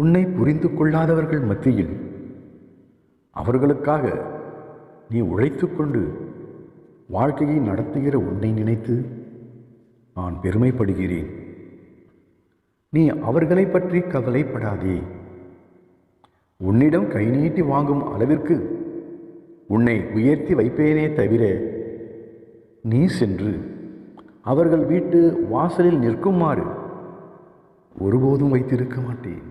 உன்னை புரிந்து கொள்ளாதவர்கள் மத்தியில் அவர்களுக்காக நீ உழைத்துக்கொண்டு வாழ்க்கையை நடத்துகிற உன்னை நினைத்து நான் பெருமைப்படுகிறேன். நீ அவர்களை பற்றி கவலைப்படாதே. உன்னிடம் கை நீட்டி வாங்கும் அளவிற்கு உன்னை உயர்த்தி வைப்பேனே தவிர நீ சென்று அவர்கள் வீட்டு வாசலில் நிற்குமாறு ஒருபோதும் வைத்திருக்க மாட்டேன்.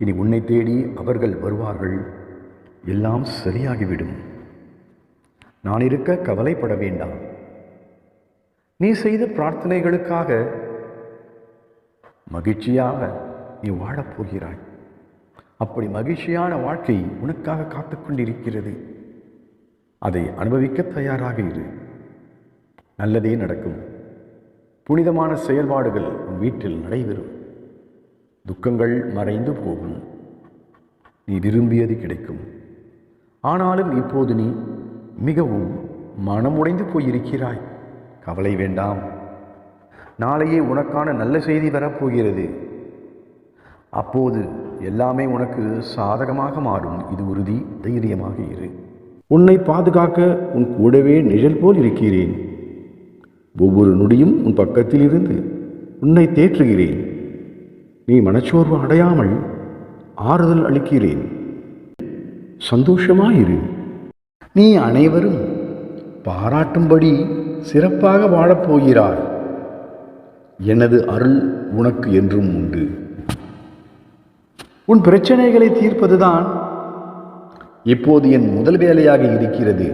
இனி உன்னை தேடி அவர்கள் வருவார்கள், எல்லாம் சரியாகிவிடும். நான் இருக்க கவலைப்பட வேண்டாம். நீ செய்த பிரார்த்தனைகளுக்காக மகிழ்ச்சியாக நீ வாழப்போகிறாய். அப்படி மகிழ்ச்சியான வாழ்க்கை உனக்காக காத்துக்கொண்டிருக்கிறது. அதை அனுபவிக்க தயாராக இரு. நல்லதே நடக்கும். புனிதமான செயல்பாடுகள் உன் வீட்டில் நடைபெறும். துக்கங்கள் மறைந்து போகும். நீ விரும்பியது கிடைக்கும். ஆனாலும் இப்போது நீ மிகவும் மனமுடைந்து போயிருக்கிறாய். கவலை வேண்டாம். நாளையே உனக்கான நல்ல செய்தி வரப்போகிறது. அப்போது எல்லாமே உனக்கு சாதகமாக மாறும். இது உறுதி. தைரியமாக இரு. உன்னை பாதுகாக்க உன் கூடவே நிழல் போல் இருக்கிறேன். ஒவ்வொரு நொடியும் உன் பக்கத்தில் இருந்து உன்னை தேற்றுகிறேன். நீ மனச்சோர்வு அடையாமல் ஆறுதல் அளிக்கிறேன். சந்தோஷமாயிரு. நீ அனைவரும் பாராட்டும்படி சிறப்பாக வாழப்போகிறாய். எனது அருள் உனக்கு என்றும் உண்டு. உன் பிரச்சனைகளை தீர்ப்பதுதான் இப்போது என் முதல் வேலையாக இருக்கிறது.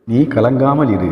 நீ கலங்காமல் இரு.